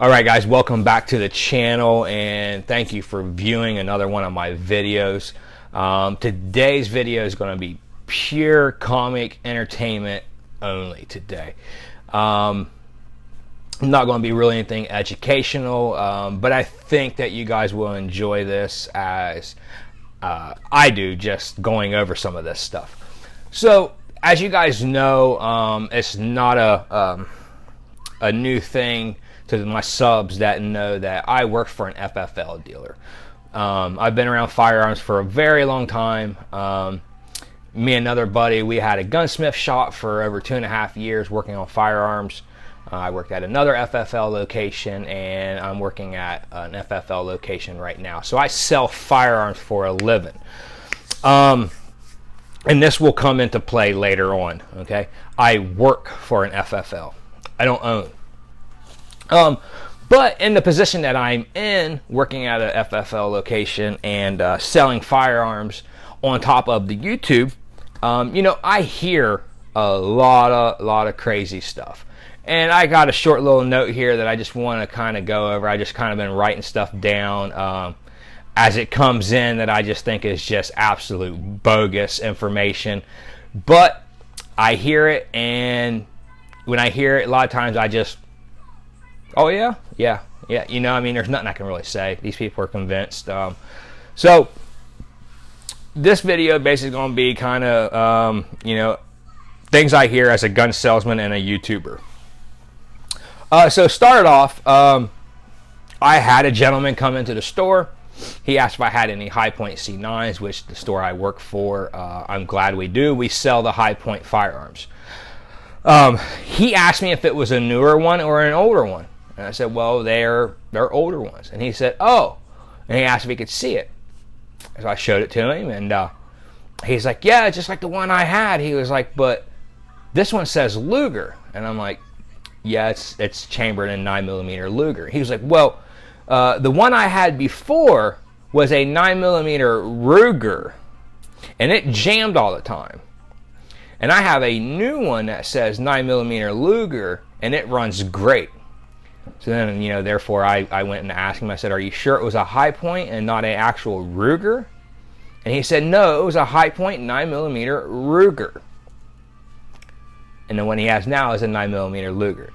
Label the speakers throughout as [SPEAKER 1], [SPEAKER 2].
[SPEAKER 1] Alright guys, welcome back to the channel and thank you for viewing another one of my videos. Today's video is going to be pure comic entertainment only today. Not going to be really anything educational, but I think that you guys will enjoy this as I do, just going over some of this stuff. So, as you guys know, it's not a new thing to my subs that know that I work for an FFL dealer. I've been around firearms for a very long time. Me and another buddy, we had a gunsmith shop for over 2.5 years working on firearms. I worked at another FFL location, and I'm working at an FFL location right now. So I sell firearms for a living. And this will come into play later on, okay? I work for an FFL. I don't own. But in the position that I'm in, working at an FFL location and selling firearms on top of the YouTube, you know, I hear a lot of crazy stuff. And I got a short little note here that I just want to kind of go over. I just kind of been writing stuff down as it comes in that I just think is just absolute bogus information. But I hear it, and when I hear it, a lot of times I just, oh yeah, you know, I mean, there's nothing I can really say. These people are convinced. So this video basically going to be kind of, you know, things I hear as a gun salesman and a YouTuber. So started off, I had a gentleman come into the store. He asked if I had any High Point C9s, which the store I work for, I'm glad we do. We sell the High Point firearms. He asked me if it was a newer one or an older one. And I said, well, they're older ones. And he said, oh. And he asked if he could see it. So I showed it to him, and he's like, yeah, just like the one I had. He was like, but this one says Luger. And I'm like, yeah, it's chambered in 9mm Luger. He was like, well, the one I had before was a 9mm Ruger, and it jammed all the time. And I have a new one that says 9mm Luger, and it runs great. So then, you know, therefore I went and asked him, I said, are you sure it was a High Point and not an actual Ruger? And he said, no, it was a High Point 9mm Ruger. And the one he has now is a 9mm Luger.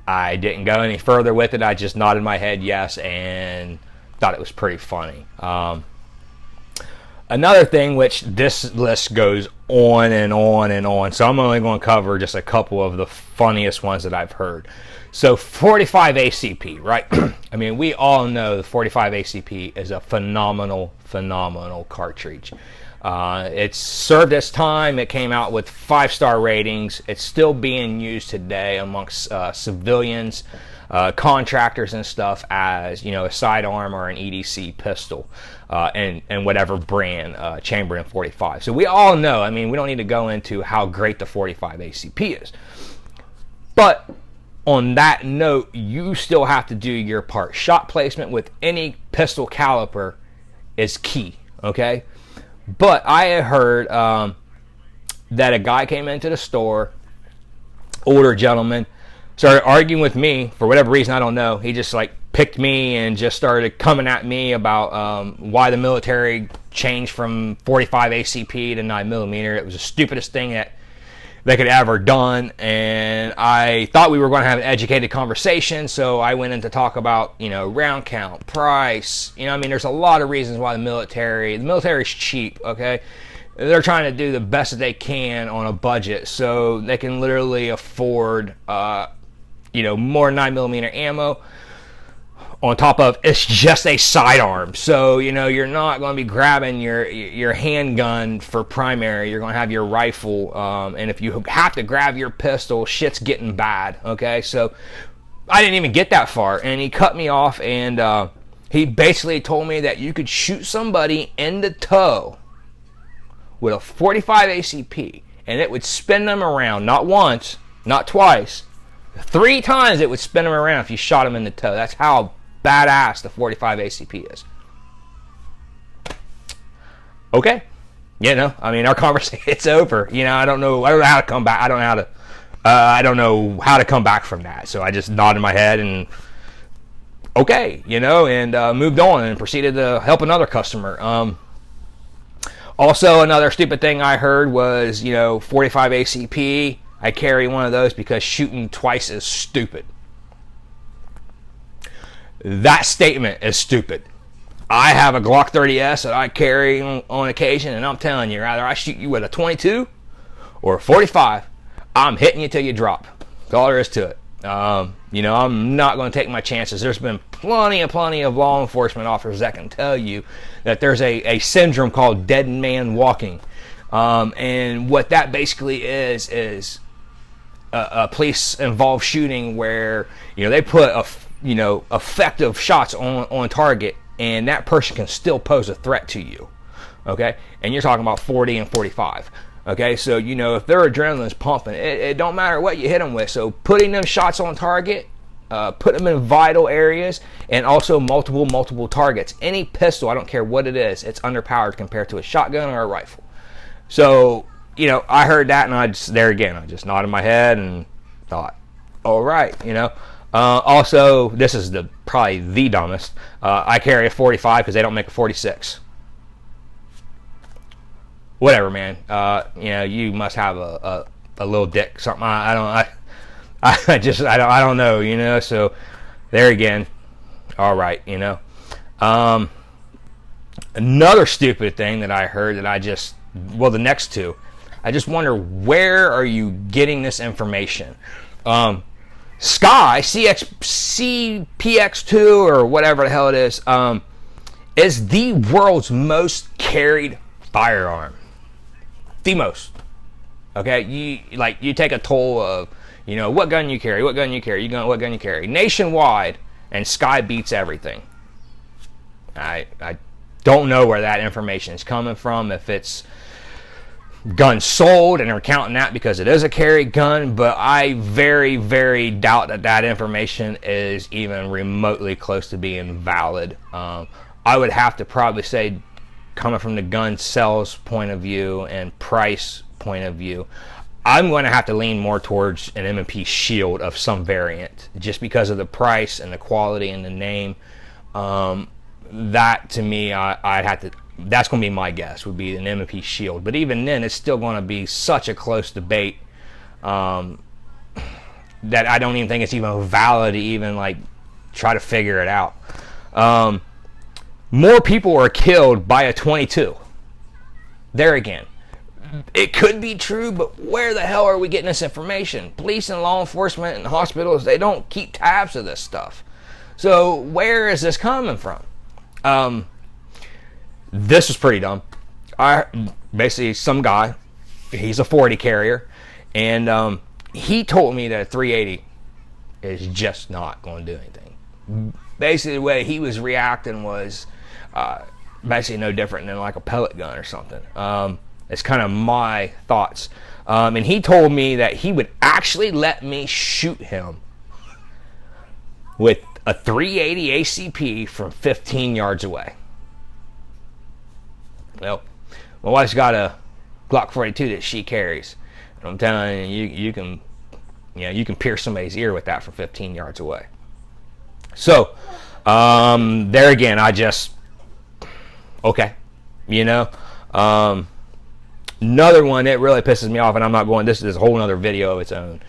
[SPEAKER 1] I didn't go any further with it. I just nodded my head yes and thought it was pretty funny. Another thing, which this list goes on and on and on, so I'm only going to cover just a couple of the funniest ones that I've heard. So 45 ACP, right? I mean, we all know the 45 ACP is a phenomenal cartridge. It's served its time. It came out with 5-star ratings. It's still being used today amongst civilians, contractors and stuff as, you know, a sidearm or an EDC pistol, and whatever brand, chambered in 45. So we all know, I mean, we don't need to go into how great the 45 ACP is. But on that note, you still have to do your part. Shot placement with any pistol caliber is key, okay? But I had heard that a guy came into the store, older gentleman, started arguing with me for whatever reason, I don't know. He just like picked me and just started coming at me about why the military changed from 45 ACP to 9mm. It was the stupidest thing that they could ever done, and I thought we were going to have an educated conversation, so I went in to talk about, you know, round count, price. You know, I mean, there's a lot of reasons why the military's cheap, okay? They're trying to do the best that they can on a budget, so they can literally afford, you know, more 9mm ammo. On top of, it's just a sidearm, so you know you're not going to be grabbing your handgun for primary. You're going to have your rifle, and if you have to grab your pistol, shit's getting bad. Okay, so I didn't even get that far, and he cut me off, and he basically told me that you could shoot somebody in the toe with a 45 ACP, and it would spin them around, not once, not twice, 3 times it would spin them around if you shot them in the toe. That's how badass the 45 ACP is. Okay, you know, I mean, our conversation, it's over. You know, I don't know how to come back. I don't know how to I don't know how to come back from that. So I just nodded my head and okay, and moved on and proceeded to help another customer. Also, another stupid thing I heard was, 45 ACP. I carry one of those because shooting twice is stupid. That statement is stupid. I have a Glock 30S that I carry on occasion, and I'm telling you, either I shoot you with a 22 or a 45, I'm hitting you till you drop. That's all there is to it. I'm not going to take my chances. There's been plenty of law enforcement officers that can tell you that there's a syndrome called dead man walking. And what that basically is a police-involved shooting where, they put effective shots on target, and that person can still pose a threat to you. Okay? And you're talking about 40 and 45. Okay, so if their adrenaline's pumping, it don't matter what you hit them with. So putting them shots on target, put them in vital areas, and also multiple targets. Any pistol, I don't care what it is, it's underpowered compared to a shotgun or a rifle. So I heard that, and I just nodded my head and thought, all right, Also, this is probably the dumbest. I carry a 45 because they don't make a 46. Whatever, man. You must have a little dick, something. I don't know. So there again. All right, Another stupid thing that I heard that the next two, I just wonder, where are you getting this information? Sky CPX2 or whatever the hell it is the world's most carried firearm. The most. Okay, you take a toll of, what gun you carry, what gun you carry, nationwide, and Sky beats everything. I don't know where that information is coming from, if it's guns sold and they're counting that because it is a carry gun, but I very, very doubt that information is even remotely close to being valid. I would have to probably say, coming from the gun sales point of view and price point of view, I'm going to have to lean more towards an M&P Shield of some variant, just because of the price and the quality and the name. That to me, that's going to be my guess, would be an M&P Shield. But even then, it's still going to be such a close debate that I don't even think it's even valid to even try to figure it out. More people are killed by a 22. There again, it could be true, but where the hell are we getting this information? Police and law enforcement and hospitals, they don't keep tabs of this stuff. So where is this coming from? This is pretty dumb. Basically, some guy, he's a 40 carrier, and he told me that a 380 is just not going to do anything. Basically, the way he was reacting was basically no different than like a pellet gun or something. It's kind of my thoughts. And he told me that he would actually let me shoot him with a 380 ACP from 15 yards away. Well, my wife's got a Glock 42 that she carries. And I'm telling you, you can pierce somebody's ear with that from 15 yards away. So, there again, okay, another one that really pisses me off, and I'm not going, this is a whole other video of its own.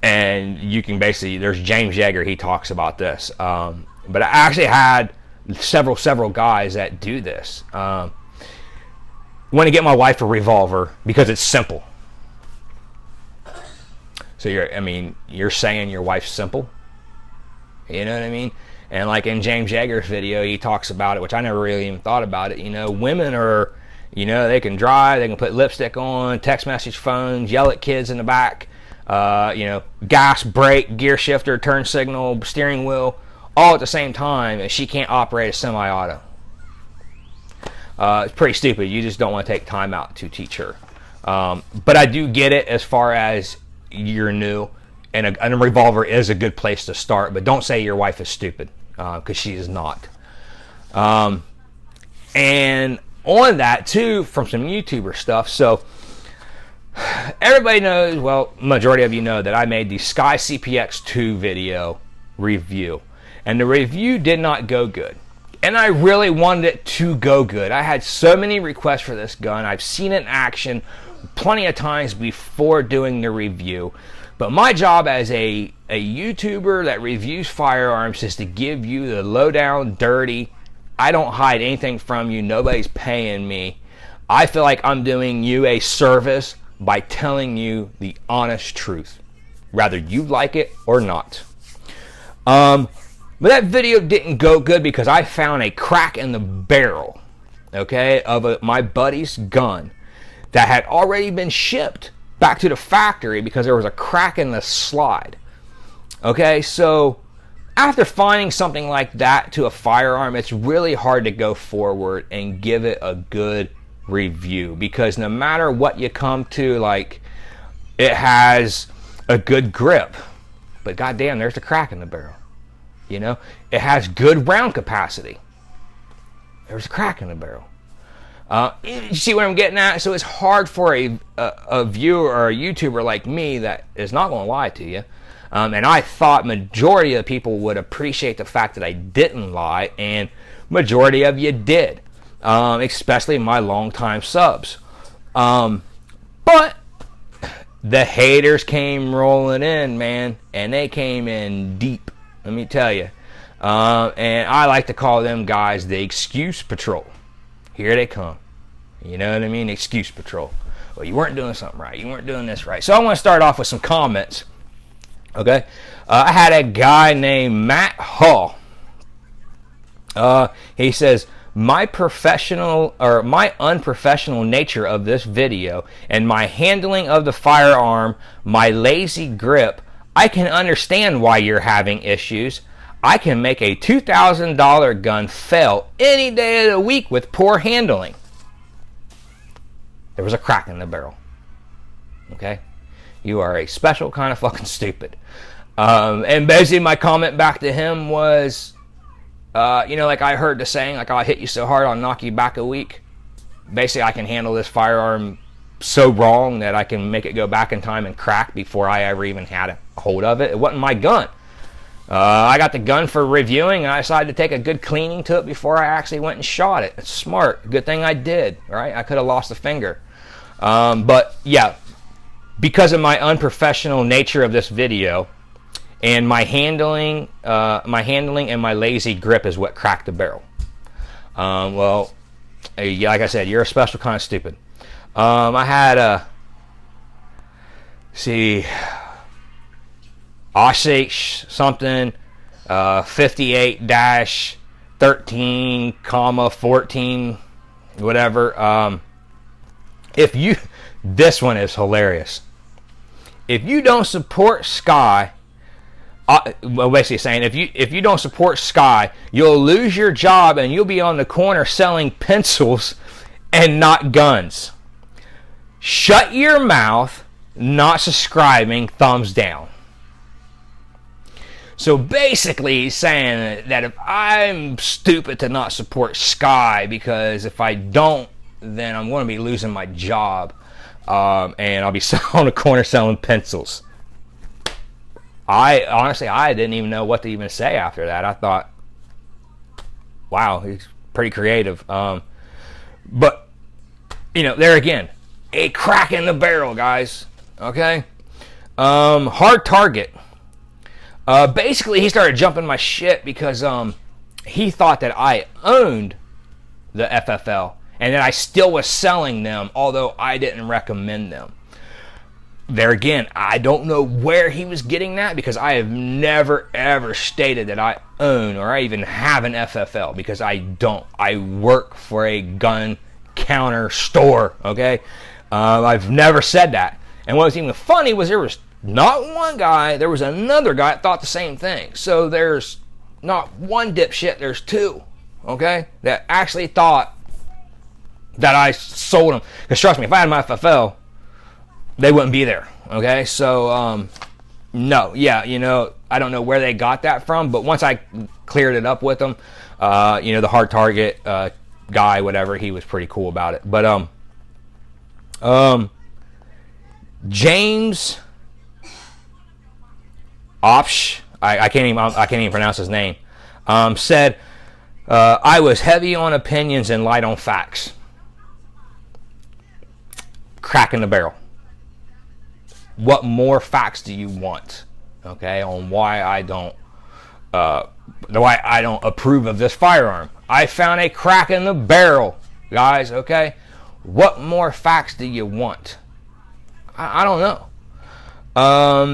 [SPEAKER 1] And you can basically, there's James Yeager, he talks about this. But I actually had several guys that do this. Want to get my wife a revolver because it's simple. So you're saying your wife's simple? You know what I mean? And like in James Yeager's video, he talks about it, which I never really even thought about it. Women are, they can drive, they can put lipstick on, text message phones, yell at kids in the back, gas, brake, gear shifter, turn signal, steering wheel, all at the same time, and she can't operate a semi-auto. It's pretty stupid. You just don't want to take time out to teach her. But I do get it as far as you're new, and a revolver is a good place to start, but don't say your wife is stupid, because she is not. And on that too, from some YouTuber stuff, so everybody knows, well, majority of you know that I made the Sky CPX2 video review, and the review did not go good. And I really wanted it to go good. I had so many requests for this gun. I've seen it in action plenty of times before doing the review. But my job as a YouTuber that reviews firearms is to give you the lowdown, dirty. I don't hide anything from you. Nobody's paying me. I feel like I'm doing you a service by telling you the honest truth, whether you like it or not. But that video didn't go good because I found a crack in the barrel, okay, of my buddy's gun that had already been shipped back to the factory because there was a crack in the slide. Okay, so after finding something like that to a firearm, it's really hard to go forward and give it a good review, because no matter what you come to, like, it has a good grip, but goddamn, there's a crack in the barrel. You know, it has good round capacity. There's a crack in the barrel. You see what I'm getting at? So it's hard for a viewer or a YouTuber like me that is not going to lie to you. And I thought majority of the people would appreciate the fact that I didn't lie, and majority of you did, especially my longtime subs. But the haters came rolling in, man, and they came in deep. Let me tell you. And I like to call them guys the excuse patrol. Here they come. You know what I mean? Excuse patrol. Well, you weren't doing something right. You weren't doing this right. So I want to start off with some comments. Okay? I had a guy named Matt Hall. He says, my unprofessional nature of this video and my handling of the firearm, my lazy grip, I can understand why you're having issues. I can make a $2,000 gun fail any day of the week with poor handling. There was a crack in the barrel. Okay? You are a special kind of fucking stupid. And basically my comment back to him was, you know, like I heard the saying, like, I'll hit you so hard I'll knock you back a week. Basically, I can handle this firearm so wrong that I can make it go back in time and crack before I ever even had a hold of it. It wasn't my gun. I got the gun for reviewing, and I decided to take a good cleaning to it before I actually went and shot it. It's smart. Good thing I did, right? I could have lost a finger. But yeah, because of my unprofessional nature of this video and my handling and my lazy grip is what cracked the barrel. Well, like I said, you're a special kind of stupid. I had Osage something 58-13, whatever. This one is hilarious. If you don't support Sky, well, basically saying if you don't support Sky, you'll lose your job and you'll be on the corner selling pencils and not guns. Shut your mouth. Not subscribing. Thumbs down. So basically he's saying that if I'm stupid to not support Sky, because if I don't, then I'm going to be losing my job, and I'll be on the corner selling pencils. Honestly, I didn't even know what to even say after that. I thought, wow, he's pretty creative. But, you know, there again, a crack in the barrel, guys. Okay? Hard target. Basically, he started jumping my shit because he thought that I owned the FFL and that I still was selling them, although I didn't recommend them. There again, I don't know where he was getting that, because I have never ever stated that I own or I even have an FFL, because I don't. I work for a gun counter store, okay? I've never said that. And what was even funny was there was not one guy, there was another guy that thought the same thing. So there's not one dipshit, there's two, okay, that actually thought that I sold them. Because trust me, if I had my FFL, they wouldn't be there, okay? So, no, yeah, you know, I don't know where they got that from, but once I cleared it up with them, you know, the hard target guy, whatever, he was pretty cool about it. But, James Opsh, I can't even pronounce his name, said, I was heavy on opinions and light on facts. Cracking the barrel. What more facts do you want? Okay, on why I don't approve of this firearm. I found a crack in the barrel, guys. Okay, what more facts do you want? I don't know.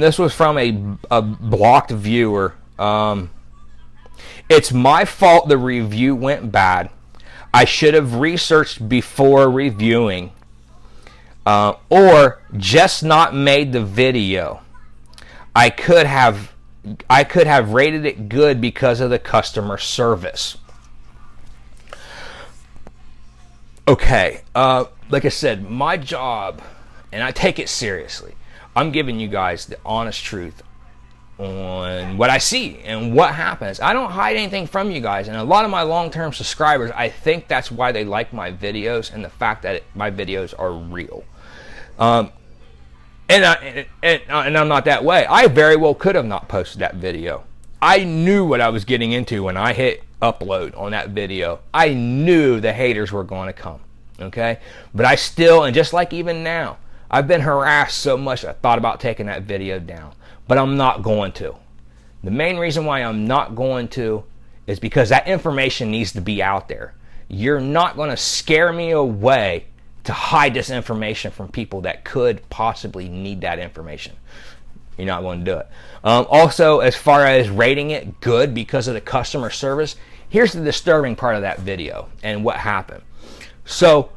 [SPEAKER 1] This was from a blocked viewer. It's my fault the review went bad. I should have researched before reviewing, or just not made the video. I could have rated it good because of the customer service. Okay, like I said, my job, and I take it seriously, I'm giving you guys the honest truth on what I see and what happens. I don't hide anything from you guys, and a lot of my long-term subscribers, I think that's why they like my videos, and the fact that my videos are real. And I'm not that way. I very well could have not posted that video. I knew what I was getting into when I hit upload on that video. I knew the haters were going to come, okay? But I still, and just like even now, I've been harassed so much I thought about taking that video down. But I'm not going to. The main reason why I'm not going to is because that information needs to be out there. You're not going to scare me away to hide this information from people that could possibly need that information. You're not going to do it. Also, as far as rating it good because of the customer service, here's the disturbing part of that video and what happened. So,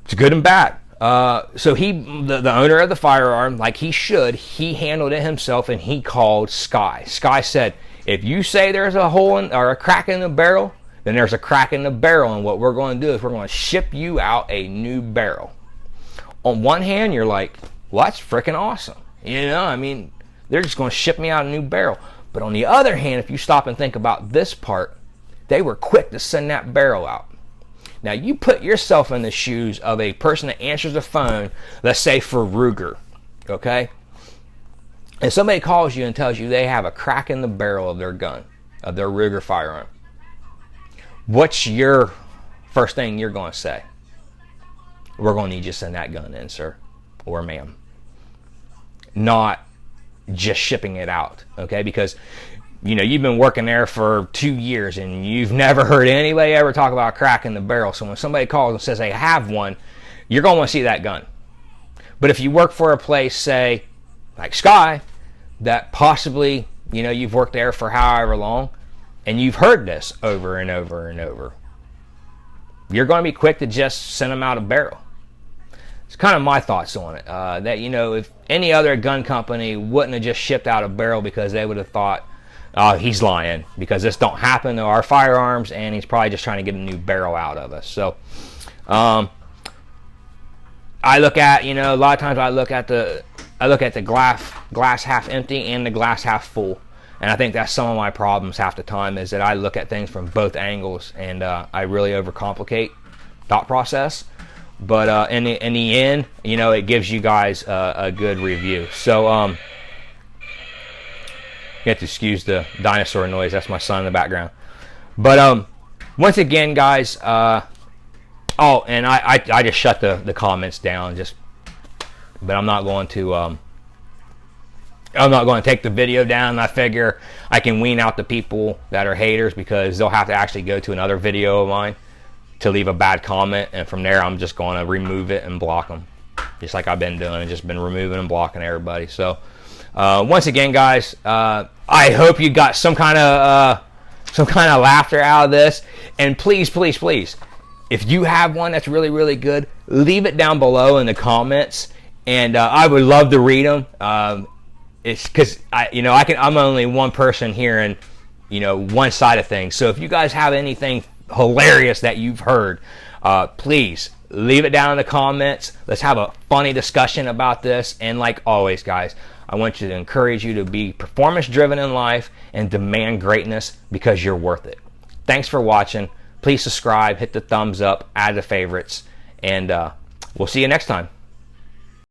[SPEAKER 1] it's good and bad. So the owner of the firearm, like he should, he handled it himself, and he called Sky. Sky said, if you say there's a hole in, or a crack in the barrel, then there's a crack in the barrel, and what we're going to do is we're going to ship you out a new barrel. On one hand, you're like, well, that's freaking awesome. You know, I mean, they're just going to ship me out a new barrel. But on the other hand, if you stop and think about this part, they were quick to send that barrel out. Now, you put yourself in the shoes of a person that answers the phone, let's say for Ruger, okay? And somebody calls you and tells you they have a crack in the barrel of their gun, of their Ruger firearm. What's your first thing you're going to say? We're going to need you to send that gun in, sir, or ma'am. Not just shipping it out, okay? Because, you know, you've been working there for 2 years and you've never heard anybody ever talk about a crack in the barrel. So when somebody calls and says they have one, you're going to want to see that gun. But if you work for a place, say, like Sky, that possibly, you know, you've worked there for however long, and you've heard this over and over and over, you're going to be quick to just send them out a barrel. It's kind of my thoughts on it. That, you know, if any other gun company wouldn't have just shipped out a barrel because they would have thought, oh, he's lying, because this don't happen to our firearms, and he's probably just trying to get a new barrel out of us. So, I look at, you know, a lot of times I look at the glass half empty and the glass half full, and I think that's some of my problems half the time, is that I look at things from both angles, and I really overcomplicate thought process. But in the end, you know, it gives you guys a good review. So, you have to excuse the dinosaur noise. That's my son in the background. But once again, guys, oh, and I just shut the comments down. But I'm not going to take the video down. I figure I can wean out the people that are haters, because they'll have to actually go to another video of mine to leave a bad comment, and from there I'm just going to remove it and block them, just like I've been doing, and just been removing and blocking everybody. So once again, guys, I hope you got some kind of laughter out of this, and please, if you have one that's really, really good, leave it down below in the comments, and I would love to read them. It's because I'm only one person hearing, you know, one side of things. So if you guys have anything hilarious that you've heard, please leave it down in the comments. Let's have a funny discussion about this. And like always, guys, I want you to encourage you to be performance driven in life and demand greatness, because you're worth it. Thanks for watching. Please subscribe, hit the thumbs up, add the favorites, and we'll see you next time.